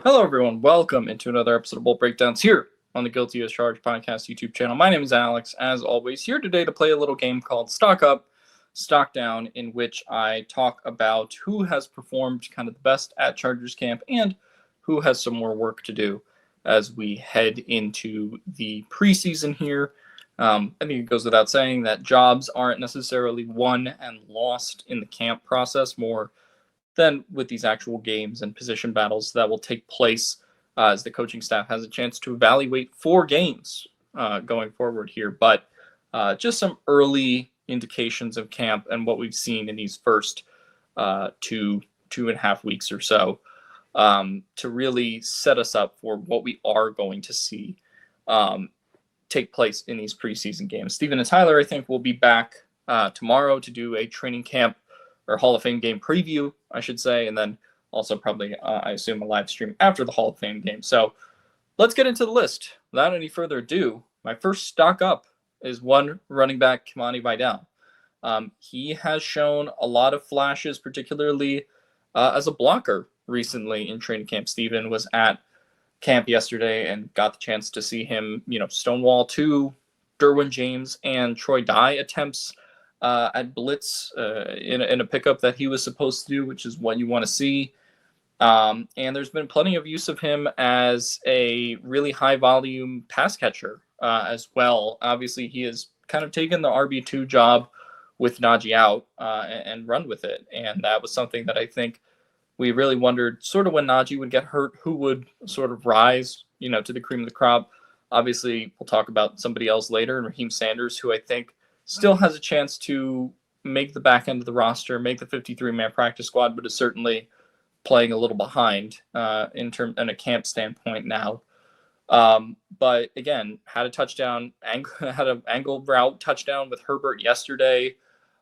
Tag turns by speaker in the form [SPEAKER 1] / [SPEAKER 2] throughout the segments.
[SPEAKER 1] Hello, everyone. Welcome into another episode of Bolt Breakdowns here on the Guilty as Charged podcast YouTube channel. My name is Alex, as always, here today to play a little game called Stock Up, Stock Down, in which I talk about who has performed kind of the best at Chargers camp and who has some more work to do as we head into the preseason here. I think it goes without saying that jobs aren't necessarily won and lost in the camp process, more than with these actual games and position battles that will take place as the coaching staff has a chance to evaluate 4 games going forward here. But just some early indications of camp and what we've seen in these first 2.5 weeks or so to really set us up for what we are going to see take place in these preseason games. Stephen and Tyler, I think, will be back tomorrow to do a training camp or Hall of Fame game preview, I should say, and then also probably, I assume, a live stream after the Hall of Fame game. So let's get into the list. Without any further ado, my first stock up is one running back, Kimani Vidal. He has shown a lot of flashes, particularly as a blocker recently in training camp. Stephen was at camp yesterday and got the chance to see him, stonewall 2 Derwin James and Troy Dye attempts at blitz in a pickup that he was supposed to do, which is what you want to see. And there's been plenty of use of him as a really high volume pass catcher as well. Obviously, he has kind of taken the RB2 job with Najee out and run with it. And that was something that I think we really wondered sort of when Najee would get hurt, who would sort of rise, to the cream of the crop. Obviously, we'll talk about somebody else later, Raheem Sanders, who I think still has a chance to make the back end of the roster, make the 53-man practice squad, but is certainly playing a little behind in a camp standpoint now. But again, had an angle route touchdown with Herbert yesterday.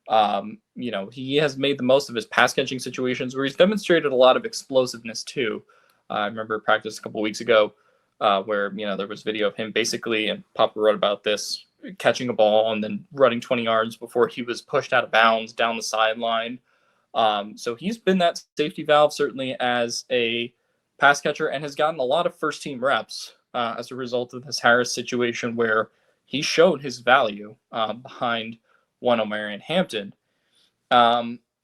[SPEAKER 1] He has made the most of his pass catching situations where he's demonstrated a lot of explosiveness too. I remember practice a couple weeks ago where there was video of him basically, and Papa wrote about this, catching a ball and then running 20 yards before he was pushed out of bounds down the sideline. So he's been that safety valve certainly as a pass catcher and has gotten a lot of first team reps as a result of this Harris situation where he showed his value behind one Omarion Hampton.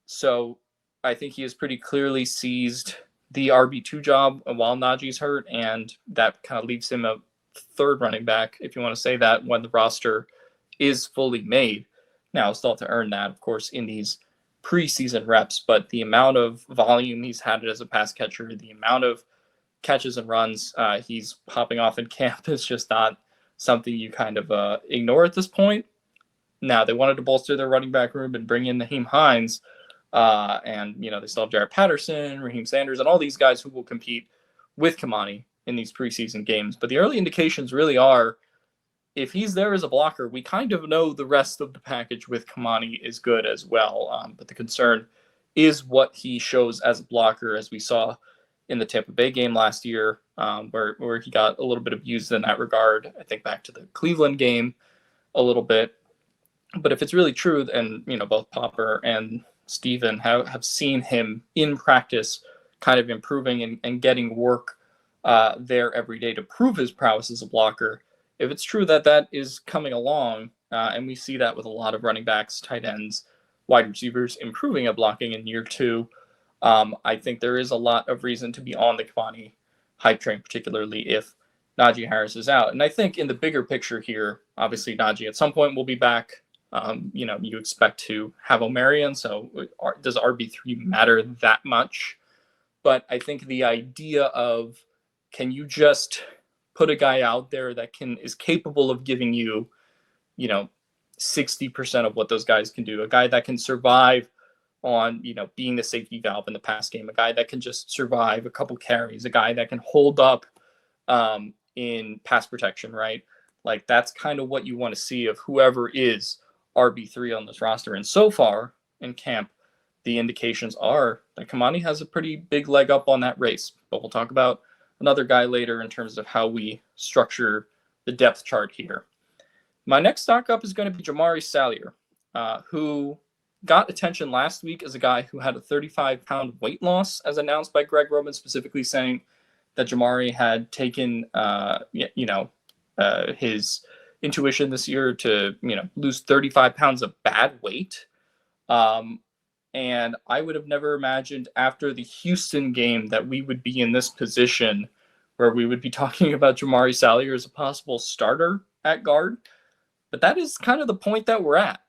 [SPEAKER 1] So I think he has pretty clearly seized the RB2 job while Najee's hurt, and that kind of leaves him a third running back, if you want to say that, when the roster is fully made. Now, still have to earn that, of course, in these preseason reps, but the amount of volume he's had as a pass catcher, the amount of catches and runs he's popping off in camp is just not something you kind of ignore at this point. Now, they wanted to bolster their running back room and bring in Naheem Hines, and they still have Jarrett Patterson, Raheem Sanders, and all these guys who will compete with Kimani in these preseason games. But the early indications really are, if he's there as a blocker, we kind of know the rest of the package with Kimani is good as well. But the concern is what he shows as a blocker, as we saw in the Tampa Bay game last year, where he got a little bit abused in that regard. I think back to the Cleveland game a little bit. But if it's really true, and both Popper and Steven have seen him in practice kind of improving and getting work there every day to prove his prowess as a blocker. If it's true that is coming along, and we see that with a lot of running backs, tight ends, wide receivers improving at blocking in year 2, I think there is a lot of reason to be on the Kimani hype train, particularly if Najee Harris is out. And I think in the bigger picture here, obviously Najee at some point will be back. You expect to have Omarion, so does RB3 matter that much? But I think the idea of, can you just put a guy out there that is capable of giving you, 60% of what those guys can do, a guy that can survive on, being the safety valve in the pass game, a guy that can just survive a couple carries, a guy that can hold up in pass protection, right? Like, that's kind of what you want to see of whoever is RB3 on this roster. And so far in camp, the indications are that Kimani has a pretty big leg up on that race. But we'll talk about another guy later in terms of how we structure the depth chart here. My next stock up is going to be Jamari Salyer, who got attention last week as a guy who had a 35-pound weight loss, as announced by Greg Roman, specifically saying that Jamari had taken, his intuition this year to, lose 35 pounds of bad weight. And I would have never imagined after the Houston game that we would be in this position where we would be talking about Jamari Salyer as a possible starter at guard. But that is kind of the point that we're at.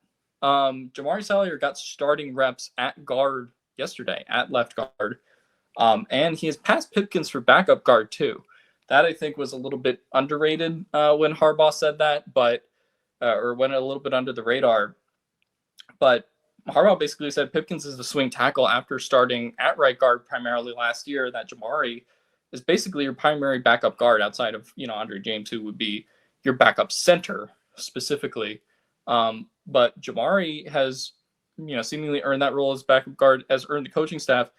[SPEAKER 1] Jamari Salyer got starting reps at guard yesterday, at left guard. And he has passed Pipkins for backup guard too. That I think was a little bit underrated when Harbaugh said that, or went a little bit under the radar. But Harbaugh basically said Pipkins is the swing tackle after starting at right guard primarily last year. That Jamari is basically your primary backup guard outside of Andre James, who would be your backup center specifically. But Jamari has seemingly earned that role as backup guard, has earned the coaching staff,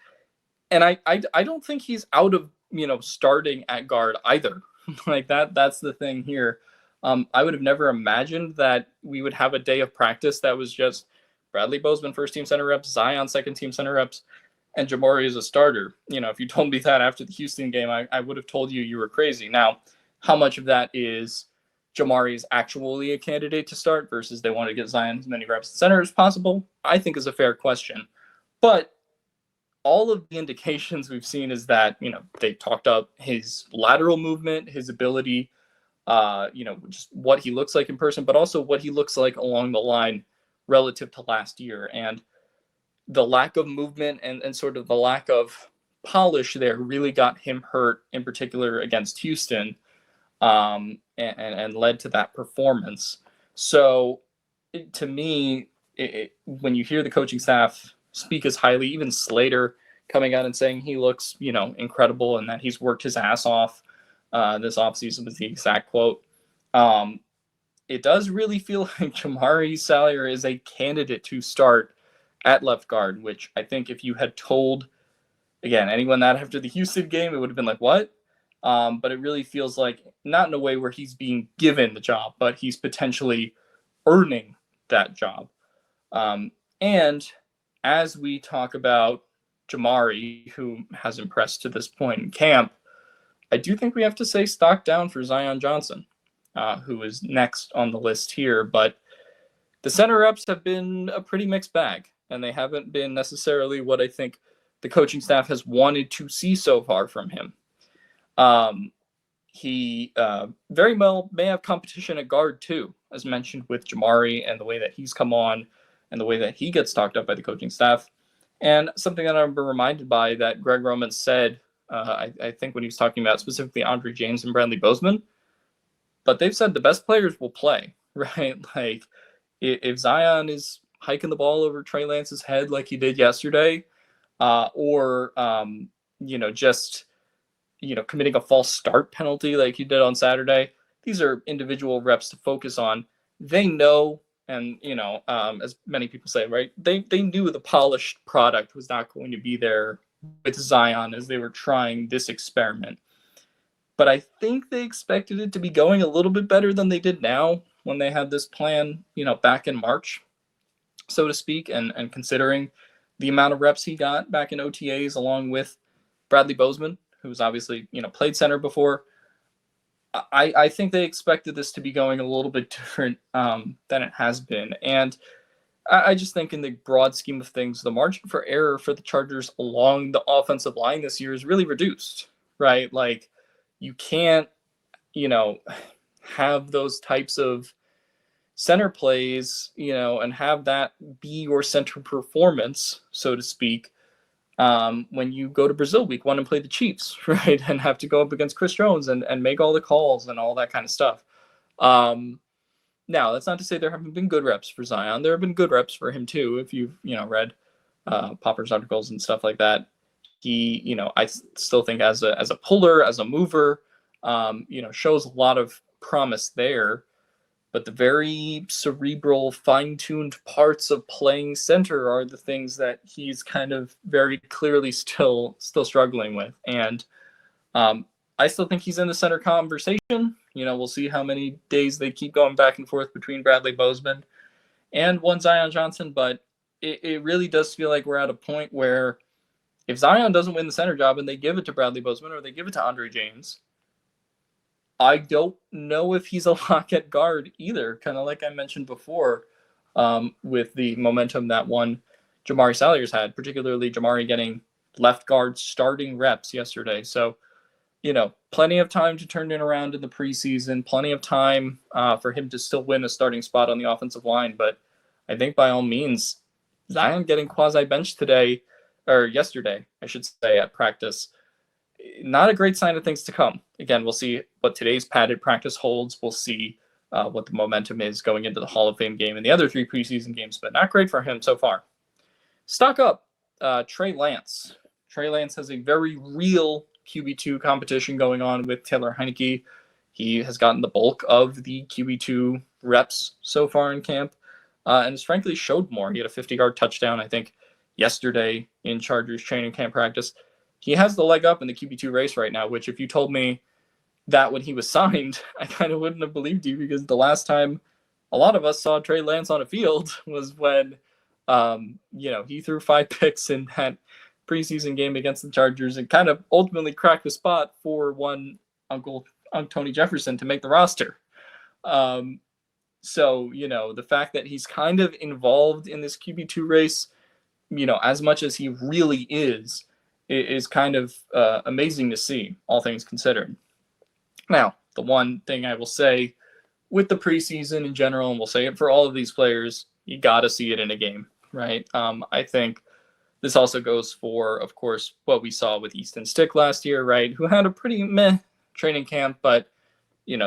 [SPEAKER 1] and I don't think he's out of starting at guard either. Like that's the thing here. I would have never imagined that we would have a day of practice that was just Bradley Bozeman first team center reps, Zion second team center reps, and Jamari is a starter. If you told me that after the Houston game, I would have told you were crazy. Now, how much of that is Jamari is actually a candidate to start versus they want to get Zion as many reps at center as possible, I think is a fair question. But all of the indications we've seen is that, they talked up his lateral movement, his ability, just what he looks like in person, but also what he looks like along the line relative to last year. And the lack of movement and sort of the lack of polish there really got him hurt, in particular against Houston, and led to that performance. So to me, when you hear the coaching staff speak as highly, even Slater coming out and saying he looks, incredible and that he's worked his ass off this offseason was the exact quote. It does really feel like Jamari Salyer is a candidate to start at left guard, which I think if you had told, again, anyone that after the Houston game, it would have been like, what? But it really feels like not in a way where he's being given the job, but he's potentially earning that job. And as we talk about Jamari, who has impressed to this point in camp, I do think we have to say stock down for Zion Johnson, who is next on the list here. But the center reps have been a pretty mixed bag, and they haven't been necessarily what I think the coaching staff has wanted to see so far from him. He very well may have competition at guard too, as mentioned with Jamari and the way that he's come on and the way that he gets talked up by the coaching staff. And something that I've been reminded by that Greg Roman said, I think when he was talking about specifically Andre James and Bradley Bozeman, but they've said the best players will play, right? Like if Zion is hiking the ball over Trey Lance's head like he did yesterday, or committing a false start penalty like he did on Saturday, these are individual reps to focus on. They know, and as many people say, right, they knew the polished product was not going to be there with Zion as they were trying this experiment. But I think they expected it to be going a little bit better than they did now when they had this plan, back in March, so to speak, and considering the amount of reps he got back in OTAs along with Bradley Bozeman, who's obviously, played center before. I think they expected this to be going a little bit different than it has been. And I just think in the broad scheme of things, the margin for error for the Chargers along the offensive line this year is really reduced, right? Like you can't, have those types of center plays, and have that be your center performance, so to speak, when you go to Brazil week 1 and play the Chiefs, right? And have to go up against Chris Jones and make all the calls and all that kind of stuff. Now, that's not to say there haven't been good reps for Zion. There have been good reps for him too. If you've, read Popper's articles and stuff like that, he, I still think as a puller, as a mover, shows a lot of promise there. But the very cerebral, fine-tuned parts of playing center are the things that he's kind of very clearly still struggling with. And I still think he's in the center conversation. We'll see how many days they keep going back and forth between Bradley Bozeman and one Zion Johnson. But it really does feel like we're at a point where if Zion doesn't win the center job and they give it to Bradley Bozeman or they give it to Andre James, I don't know if he's a lock at guard either, kind of like I mentioned before, with the momentum that one Jamari Salyers had, particularly Jamari getting left guard starting reps yesterday. So, plenty of time to turn it around in the preseason, plenty of time for him to still win a starting spot on the offensive line. But I think by all means, Zion getting quasi-benched yesterday, I should say, at practice, not a great sign of things to come. Again, we'll see what today's padded practice holds. We'll see what the momentum is going into the Hall of Fame game and the other 3 preseason games, but not great for him so far. Stock up, Trey Lance. Trey Lance has a very real QB2 competition going on with Taylor Heineke. He has gotten the bulk of the QB2 reps so far in camp and has frankly showed more. He had a 50-yard touchdown, I think, yesterday in Chargers training camp practice. He has the leg up in the QB2 race right now, which if you told me that when he was signed, I kind of wouldn't have believed you, because the last time a lot of us saw Trey Lance on a field was when, he threw 5 picks in that preseason game against the Chargers and kind of ultimately cracked the spot for one Uncle Tony Jefferson to make the roster. So, the fact that he's kind of involved in this QB2 race, as much as he really is kind of amazing to see, all things considered. Now, the one thing I will say with the preseason in general, and we'll say it for all of these players, you got to see it in a game, right? I think this also goes for, of course, what we saw with Easton Stick last year, right? Who had a pretty meh training camp, but,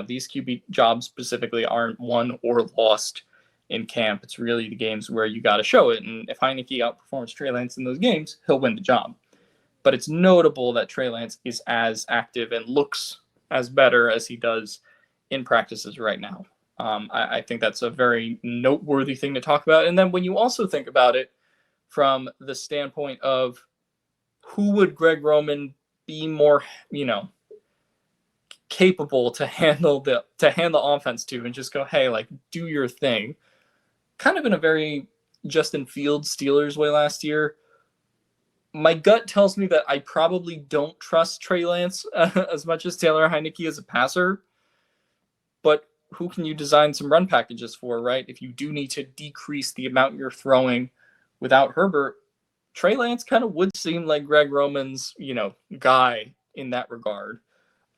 [SPEAKER 1] these QB jobs specifically aren't won or lost in camp. It's really the games where you got to show it. And if Heineke outperforms Trey Lance in those games, he'll win the job. But it's notable that Trey Lance is as active and looks as better as he does in practices right now. I think that's a very noteworthy thing to talk about. And then when you also think about it from the standpoint of who would Greg Roman be more, capable to handle the offense to, and just go, hey, like, do your thing, kind of in a very Justin Fields Steelers way last year. My gut tells me that I probably don't trust Trey Lance as much as Taylor Heineke as a passer. But who can you design some run packages for, right? If you do need to decrease the amount you're throwing without Herbert, Trey Lance kind of would seem like Greg Roman's, guy in that regard.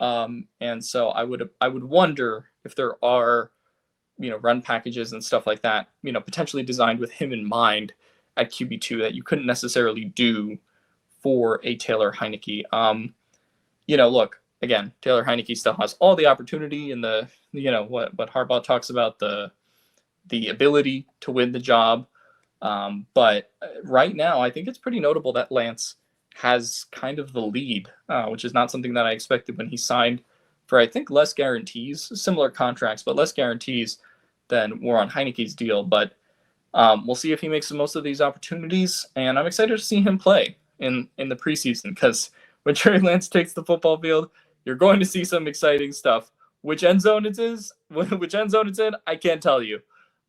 [SPEAKER 1] And so I would wonder if there are, run packages and stuff like that, potentially designed with him in mind at QB2 that you couldn't necessarily do for a Taylor Heineke. Look, again, Taylor Heineke still has all the opportunity and the, what Harbaugh talks about, the ability to win the job. But right now, I think it's pretty notable that Lance has kind of the lead, which is not something that I expected when he signed for, I think, less guarantees, similar contracts, but less guarantees than were on Heineke's deal. But we'll see if he makes the most of these opportunities, and I'm excited to see him play in the preseason, because when Trey Lance takes the football field, you're going to see some exciting stuff. Which end zone it's in, I can't tell you.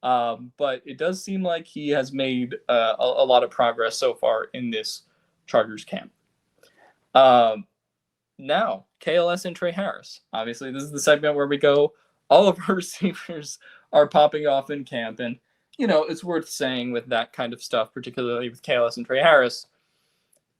[SPEAKER 1] But it does seem like he has made a lot of progress so far in this Chargers camp. Now, KLS and Trey Harris. Obviously, this is the segment where we go, all of our receivers are popping off in camp. And, it's worth saying with that kind of stuff, particularly with KLS and Trey Harris,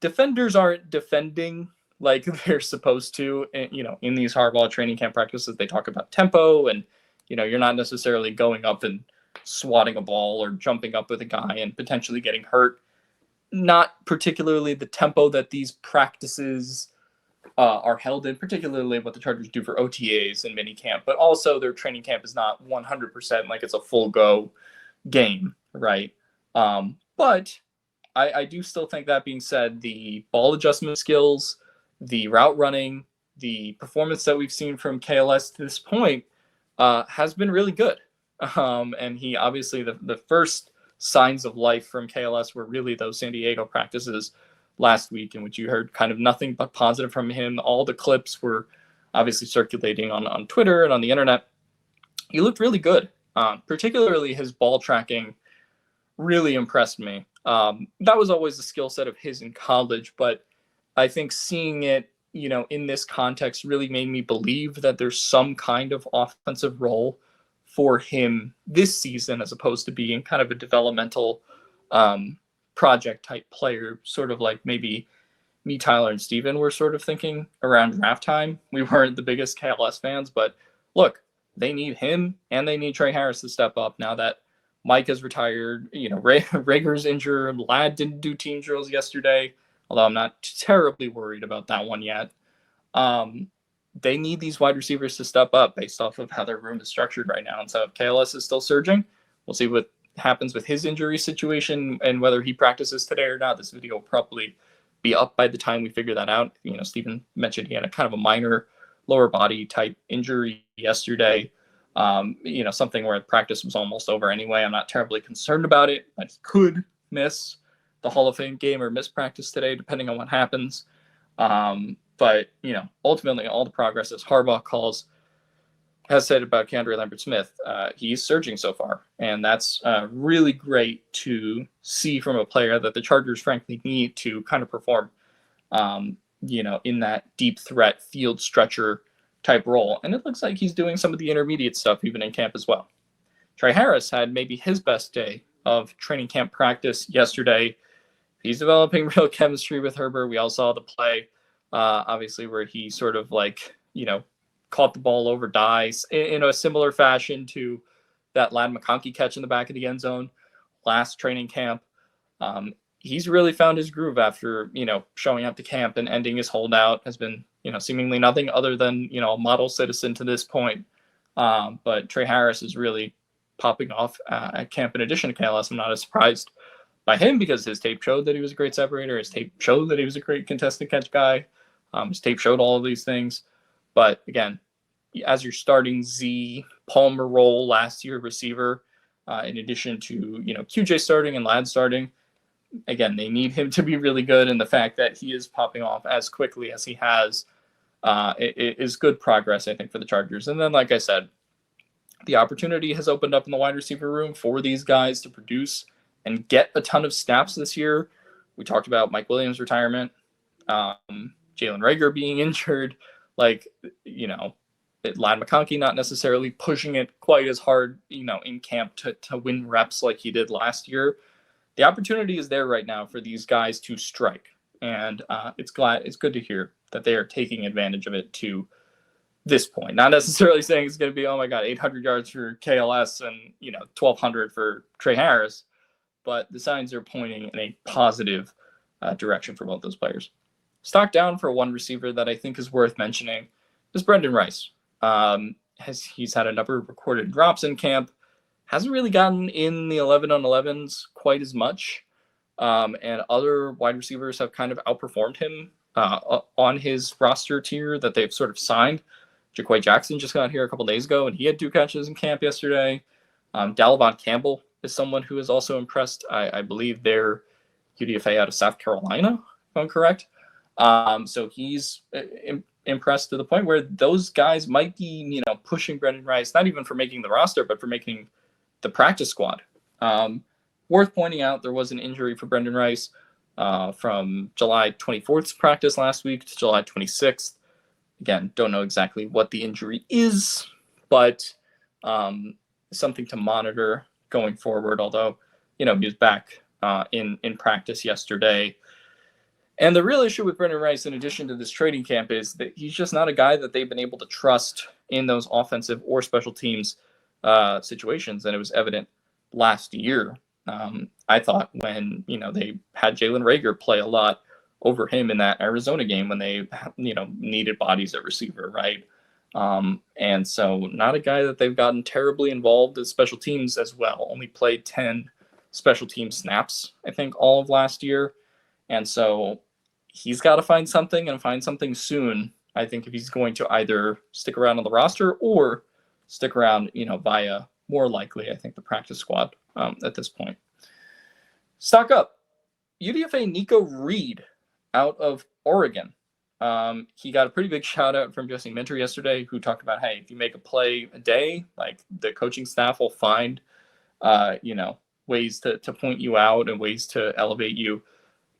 [SPEAKER 1] defenders aren't defending like they're supposed to. In these Harbaugh training camp practices, they talk about tempo, and, you're not necessarily going up and swatting a ball or jumping up with a guy and potentially getting hurt. Not particularly the tempo that these practices are held in, particularly what the Chargers do for OTAs and minicamp, but also their training camp is not 100% like it's a full go game, right? But I do still think, that being said, the ball adjustment skills, the route running, the performance that we've seen from KLS to this point has been really good. And he obviously, the first signs of life from KLS were really those San Diego practices last week, in which you heard kind of nothing but positive from him. All the clips were obviously circulating on Twitter and on the internet. He looked really good. Particularly his ball tracking really impressed me. That was always the skill set of his in college, but I think seeing it, in this context really made me believe that there's some kind of offensive role for him this season, as opposed to being kind of a developmental project type player, sort of like maybe me, Tyler, and Steven were sort of thinking around draft time. We weren't the biggest KLS fans, but look, they need him and they need Trey Harris to step up now that Mike has retired. Rager's injured. Ladd didn't do team drills yesterday, although I'm not terribly worried about that one yet. They need these wide receivers to step up based off of how their room is structured right now. And so if KLS is still surging, we'll see what happens with his injury situation and whether he practices today or not. This video will probably be up by the time we figure that out. Steven mentioned he had a kind of a minor lower body type injury yesterday. Something where practice was almost over anyway. I'm not terribly concerned about it. I could miss the Hall of Fame game or miss practice today, depending on what happens. But ultimately, all the progress, as Harbaugh has said about Keandre Lambert-Smith, he's surging so far. And that's really great to see from a player that the Chargers, frankly, need to kind of perform, in that deep threat field stretcher type role. And it looks like he's doing some of the intermediate stuff even in camp as well. Trey Harris had maybe his best day of training camp practice yesterday. He's developing real chemistry with Herbert. We all saw the play, obviously, where he sort of caught the ball over dice in a similar fashion to that Ladd McConkey catch in the back of the end zone last training camp. He's really found his groove after, showing up to camp and ending his holdout. Has been, seemingly nothing other than, a model citizen to this point. But Trey Harris is really popping off at camp. In addition to KLS, I'm not as surprised by him because his tape showed that he was a great separator. His tape showed that he was a great contested catch guy. His tape showed all of these things. But again, as your starting Z Palmer role last year receiver, in addition to, QJ starting and Ladd starting, again, they need him to be really good. And the fact that he is popping off as quickly as he has is good progress, I think, for the Chargers. And then, like I said, the opportunity has opened up in the wide receiver room for these guys to produce and get a ton of snaps this year. We talked about Mike Williams' retirement, Jalen Reagor being injured, Ladd McConkey not necessarily pushing it quite as hard, in camp to win reps like he did last year. The opportunity is there right now for these guys to strike. And it's good to hear that they are taking advantage of it to this point. Not necessarily saying it's going to be, oh my God, 800 yards for KLS and, 1,200 for Trey Harris, but the signs are pointing in a positive direction for both those players. Stock down for one receiver that I think is worth mentioning is Brendan Rice. He's had a number of recorded drops in camp, hasn't really gotten in the 11-on-11s quite as much, and other wide receivers have kind of outperformed him on his roster tier that they've sort of signed. Jaquay Jackson just got here a couple days ago, and he had 2 catches in camp yesterday. Dalvin Campbell is someone who is also impressed. I believe they're UDFA out of South Carolina, if I'm correct. So he's impressed to the point where those guys might be, pushing Brendan Rice, not even for making the roster, but for making the practice squad. Worth pointing out, there was an injury for Brendan Rice from July 24th's practice last week to July 26th. Again, don't know exactly what the injury is, but something to monitor going forward, although, he was back in practice yesterday. And the real issue with Brendan Rice, in addition to this trading camp, is that he's just not a guy that they've been able to trust in those offensive or special teams situations. And it was evident last year, I thought, when, they had Jalen Reagor play a lot over him in that Arizona game when they, needed bodies at receiver, right? And so not a guy that they've gotten terribly involved in special teams as well. Only played 10 special team snaps, I think, all of last year. And so he's got to find something and find something soon, I think, if he's going to either stick around on the roster or stick around, via, more likely, I think, the practice squad at this point. Stock up. UDFA Nico Reed out of Oregon. He got a pretty big shout out from Jesse Minter yesterday, who talked about, hey, if you make a play a day, like the coaching staff will find, ways to point you out and ways to elevate you.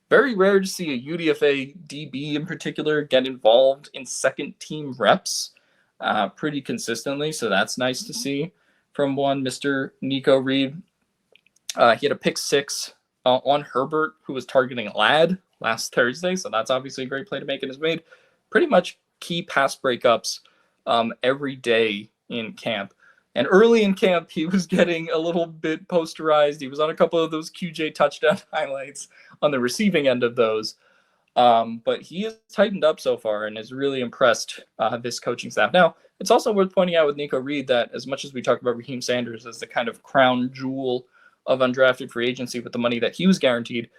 [SPEAKER 1] Very rare to see a UDFA DB in particular get involved in second team reps pretty consistently. So that's nice to see from one Mr. Nico Reed. He had a pick 6 on Herbert, who was targeting Ladd last Thursday. So that's obviously a great play to make. And has made pretty much key pass breakups every day in camp. And early in camp, he was getting a little bit posterized. He was on a couple of those QJ touchdown highlights on the receiving end of those. But he has tightened up so far and has really impressed this coaching staff. Now, it's also worth pointing out with Nico Reed that as much as we talk about Raheem Sanders as the kind of crown jewel of undrafted free agency with the money that he was guaranteed,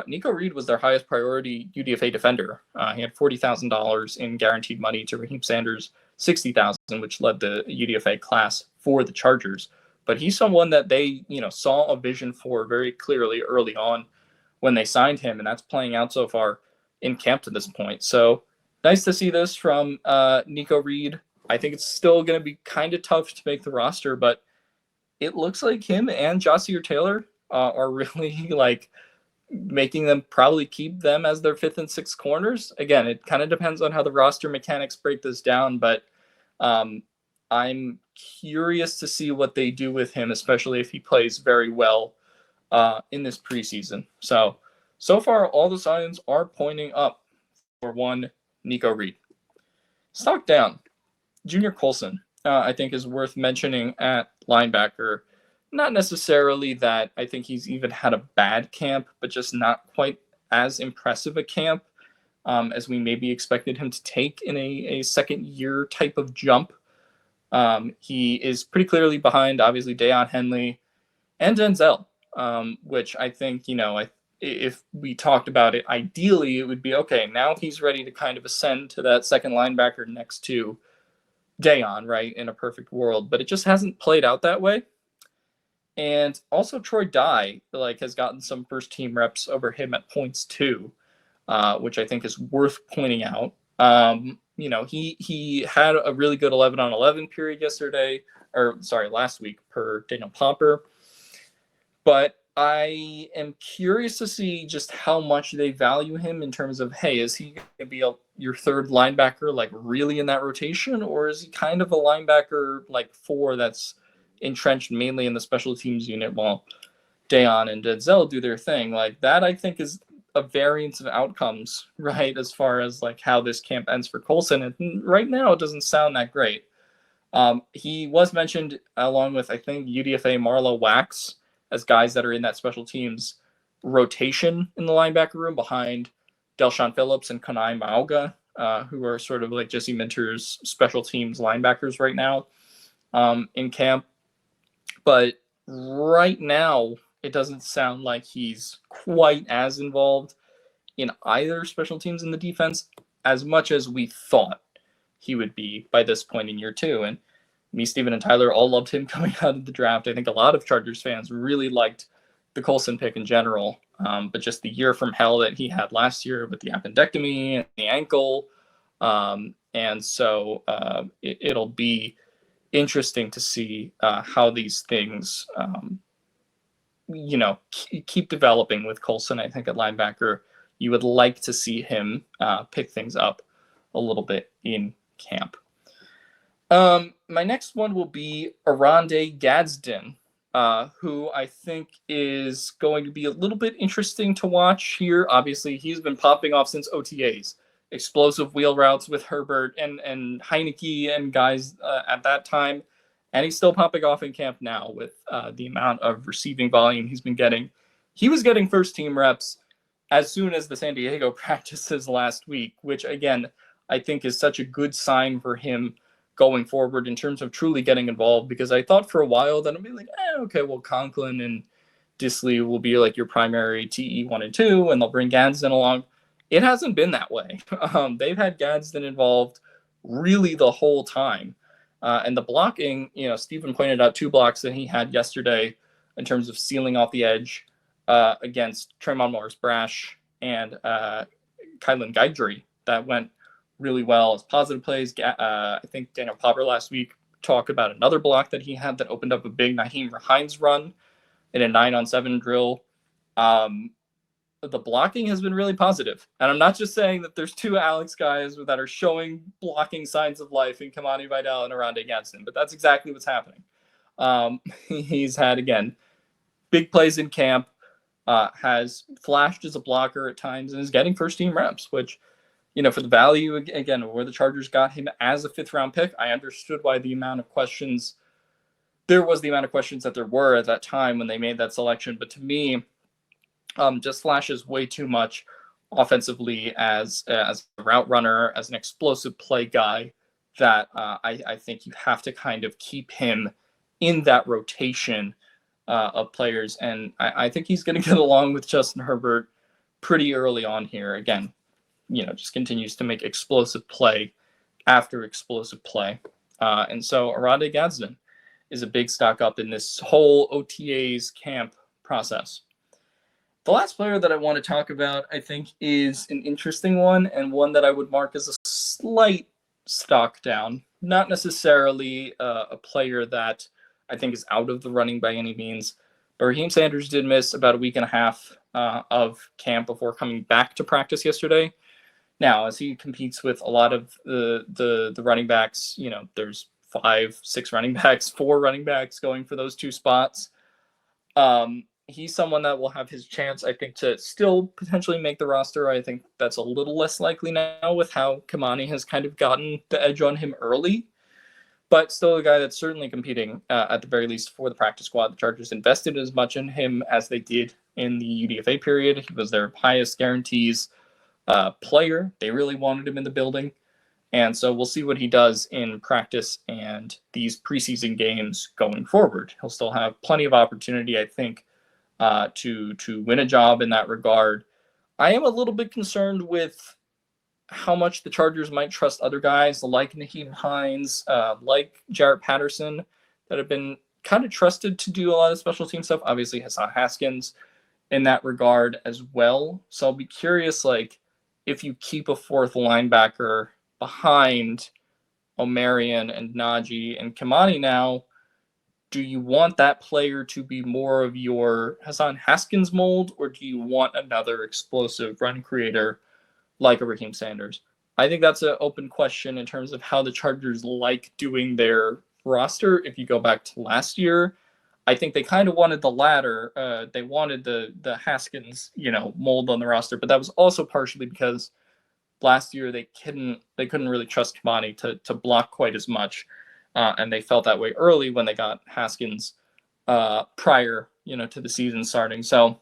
[SPEAKER 1] Nico Reed was their highest priority UDFA defender. He had $40,000 in guaranteed money to Raheem Sanders' $60,000, which led the UDFA class for the Chargers. But he's someone that they, saw a vision for very clearly early on when they signed him, and that's playing out so far in camp to this point. So nice to see this from Nico Reed. I think it's still going to be kind of tough to make the roster, but it looks like him and Ja'Sir Taylor are really making them probably keep them as their 5th and 6th corners. Again, it kind of depends on how the roster mechanics break this down, but I'm curious to see what they do with him, especially if he plays very well in this preseason. So far, all the signs are pointing up for one Nico Reed. Stock down. Junior Colson, I think, is worth mentioning at linebacker. Not necessarily that I think he's even had a bad camp, but just not quite as impressive a camp as we maybe expected him to take in a second year type of jump. He is pretty clearly behind, obviously, Deion Henley and Denzel, which I think, if we talked about it, ideally it would be, okay, now he's ready to kind of ascend to that second linebacker next to Deion, right, in a perfect world. But it just hasn't played out that way. And also Troy Dye, has gotten some first team reps over him at points too, which I think is worth pointing out. He had a really good 11-on-11 period last week per Daniel Popper. But I am curious to see just how much they value him in terms of, hey, is he going to be your third linebacker, really in that rotation? Or is he kind of a linebacker 4 that's entrenched mainly in the special teams unit while Deion and Denzel do their thing? That, I think, is a variance of outcomes, right, as far as how this camp ends for Colson. And right now, it doesn't sound that great. He was mentioned along with, I think, UDFA Marlo Wax as guys that are in that special teams rotation in the linebacker room behind Delshon Phillips and Kanai Mauga, who are sort of Jesse Minter's special teams linebackers right now in camp. But right now, it doesn't sound like he's quite as involved in either special teams in the defense as much as we thought he would be by this point in year 2. And me, Steven, and Tyler all loved him coming out of the draft. I think a lot of Chargers fans really liked the Colson pick in general, but just the year from hell that he had last year with the appendectomy and the ankle. And so it'll be interesting to see how these things, keep developing with Colson. I think at linebacker, you would like to see him pick things up a little bit in camp. My next one will be Oronde Gadsden, who I think is going to be a little bit interesting to watch here. Obviously, he's been popping off since OTAs. Explosive wheel routes with Herbert and Heineke and guys at that time. And he's still popping off in camp now with the amount of receiving volume he's been getting. He was getting first team reps as soon as the San Diego practices last week, which, again, I think is such a good sign for him going forward in terms of truly getting involved, because I thought for a while that I'd be okay, well, Conklin and Disley will be your primary TE 1 and 2, and they'll bring Gadsden along. It hasn't been that way. They've had Gadsden involved really the whole time. And the blocking, Stephen pointed out 2 blocks that he had yesterday in terms of sealing off the edge against Tremont Morris-Brash and Kylan Guidry. That went really well as positive plays. I think Daniel Popper last week talked about another block that he had that opened up a big Naheem Hines run in a 9-on-7 drill. The blocking has been really positive. And I'm not just saying that there's two Alex guys that are showing blocking signs of life in Kimani Vidal and Oronde Gadsden, but that's exactly what's happening. He's had, again, big plays in camp, has flashed as a blocker at times, and is getting first-team reps, which, for the value, again, where the Chargers got him as a fifth-round pick, I understood why the amount of questions that there were at that time when they made that selection. But to me, just flashes way too much offensively as a route runner, as an explosive play guy, that I think you have to kind of keep him in that rotation of players. And I think he's going to get along with Justin Herbert pretty early on here. Again, just continues to make explosive play after explosive play. And so Oronde Gadsden is a big stock up in this whole OTAs camp process. The last player that I want to talk about, I think, is an interesting one, and one that I would mark as a slight stock down. Not necessarily a player that I think is out of the running by any means. But Raheem Sanders did miss about a week and a half of camp before coming back to practice yesterday. Now, as he competes with a lot of the running backs, there's 5-6 running backs, 4 running backs going for those 2 spots. He's someone that will have his chance, I think, to still potentially make the roster. I think that's a little less likely now with how Kimani has kind of gotten the edge on him early. But still a guy that's certainly competing, at the very least, for the practice squad. The Chargers invested as much in him as they did in the UDFA period. He was their highest guarantees player. They really wanted him in the building. And so we'll see what he does in practice and these preseason games going forward. He'll still have plenty of opportunity, I think, to win a job in that regard. I am a little bit concerned with how much the Chargers might trust other guys like Nyheim Hines, like Jarrett Patterson, that have been kind of trusted to do a lot of special team stuff. Obviously, Hassan Haskins in that regard as well. So I'll be curious, if you keep a 4th linebacker behind Omarion and Najee and Kimani now, do you want that player to be more of your Hassan Haskins mold, or do you want another explosive run creator like a Raheem Sanders? I think that's an open question in terms of how the Chargers like doing their roster. If you go back to last year, I think they kind of wanted the latter. They wanted the Haskins, mold on the roster, but that was also partially because last year they couldn't really trust Kimani to block quite as much. And they felt that way early when they got Haskins prior, to the season starting. So,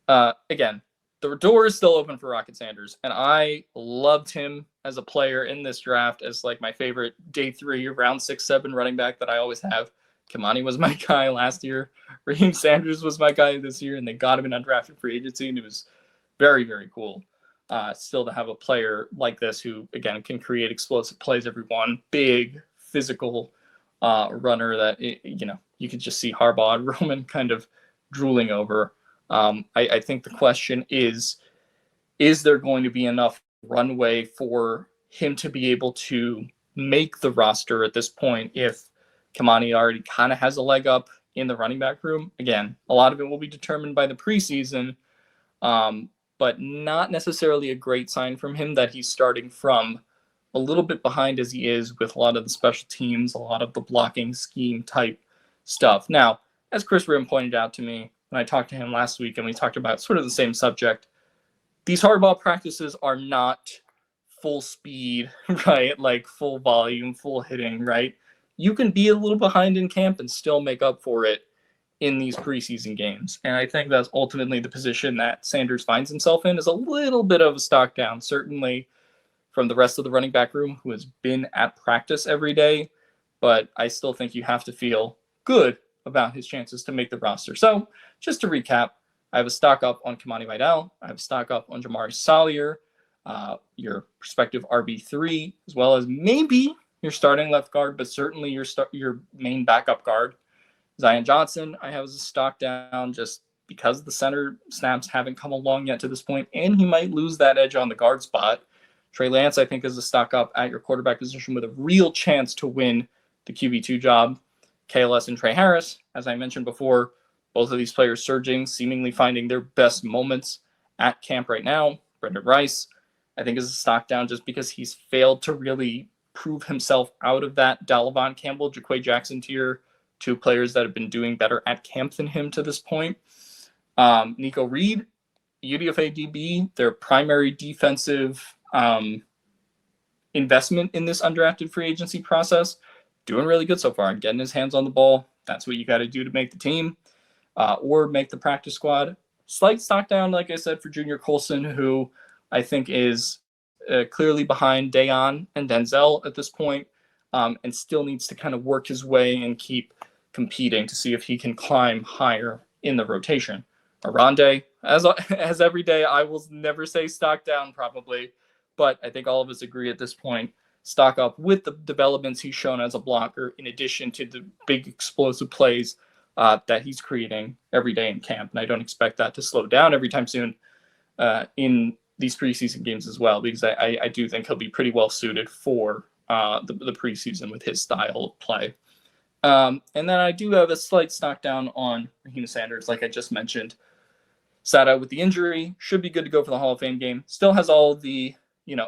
[SPEAKER 1] again, the door is still open for Rocket Sanders, and I loved him as a player in this draft as my favorite day 3, round 6-7 running back that I always have. Kimani was my guy last year. Raheem Sanders was my guy this year, and they got him in undrafted free agency, and it was very, very cool. Still to have a player like this who, again, can create explosive plays every one. Big, physical runner that, you could just see Harbaugh and Roman kind of drooling over. I think the question is there going to be enough runway for him to be able to make the roster at this point if Kimani already kind of has a leg up in the running back room? Again, a lot of it will be determined by the preseason. But not necessarily a great sign from him that he's starting from a little bit behind as he is with a lot of the special teams, a lot of the blocking scheme type stuff. Now, as Chris Rim pointed out to me when I talked to him last week and we talked about sort of the same subject, these hardball practices are not full speed, right? Full volume, full hitting, right? You can be a little behind in camp and still make up for it in these preseason games. And I think that's ultimately the position that Sanders finds himself in, is a little bit of a stock down, certainly from the rest of the running back room who has been at practice every day. But I still think you have to feel good about his chances to make the roster. So just to recap, I have a stock up on Kimani Vidal. I have a stock up on Jamari Salyer, your prospective RB3, as well as maybe your starting left guard, but certainly your main backup guard. Zion Johnson, I have as a stock down just because the center snaps haven't come along yet to this point, and he might lose that edge on the guard spot. Trey Lance, I think, is a stock up at your quarterback position with a real chance to win the QB2 job. KLS and Trey Harris, as I mentioned before, Both of these players surging, seemingly finding their best moments at camp right now. Brendan Rice, I think, is a stock down just because he's failed to really prove himself out of that Dalavon Campbell, Jaquay Jackson tier, two players that have been doing better at camp than him to this point. Nico Reed, UDFA DB, their primary defensive investment in this undrafted free agency process, doing really good so far and getting his hands on the ball. That's what you got to do to make the team or make the practice squad. Slight stock down, like I said, for Junior Colson, who I think is clearly behind Dayon and Denzel at this point, and still needs to kind of work his way and keep competing to see if he can climb higher in the rotation. Oronde, as every day, I will never say stock down probably, but I think all of us agree at this point, stock up with the developments he's shown as a blocker, in addition to the big explosive plays that he's creating every day in camp. And I don't expect that to slow down every time soon in these preseason games as well, because I do think he'll be pretty well suited for the preseason with his style of play. And then I do have a slight stock down on Raheem Sanders, like I just mentioned. Sat out with the injury, should be good to go for the Hall of Fame game. Still has all the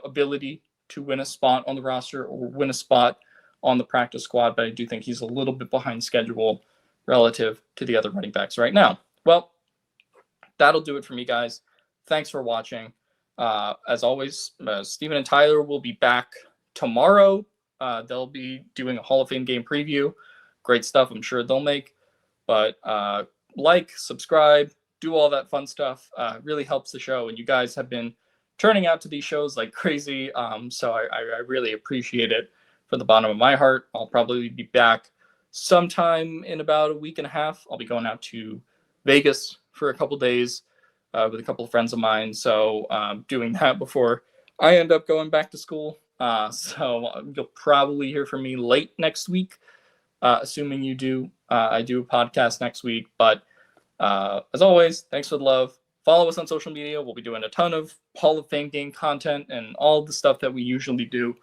[SPEAKER 1] ability to win a spot on the roster or win a spot on the practice squad, but I do think he's a little bit behind schedule relative to the other running backs right now. Well, that'll do it for me, guys. Thanks for watching. As always, Steven and Tyler will be back tomorrow. They'll be doing a Hall of Fame game preview. Great stuff I'm sure they'll make. But like, subscribe, do all that fun stuff. Really helps the show. And you guys have been turning out to these shows like crazy. So I really appreciate it from the bottom of my heart. I'll probably be back sometime in about a week and a half. I'll be going out to Vegas for a couple days with a couple of friends of mine. So doing that before I end up going back to school. So you'll probably hear from me late next week, assuming you do. I do a podcast next week. But as always, thanks for the love. Follow us on social media. We'll be doing a ton of Hall of Fame game content and all the stuff that we usually do.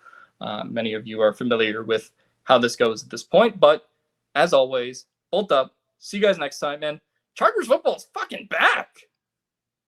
[SPEAKER 1] Many of you are familiar with how this goes at this point. But as always, bolt up. See you guys next time, man. Chargers football's fucking back.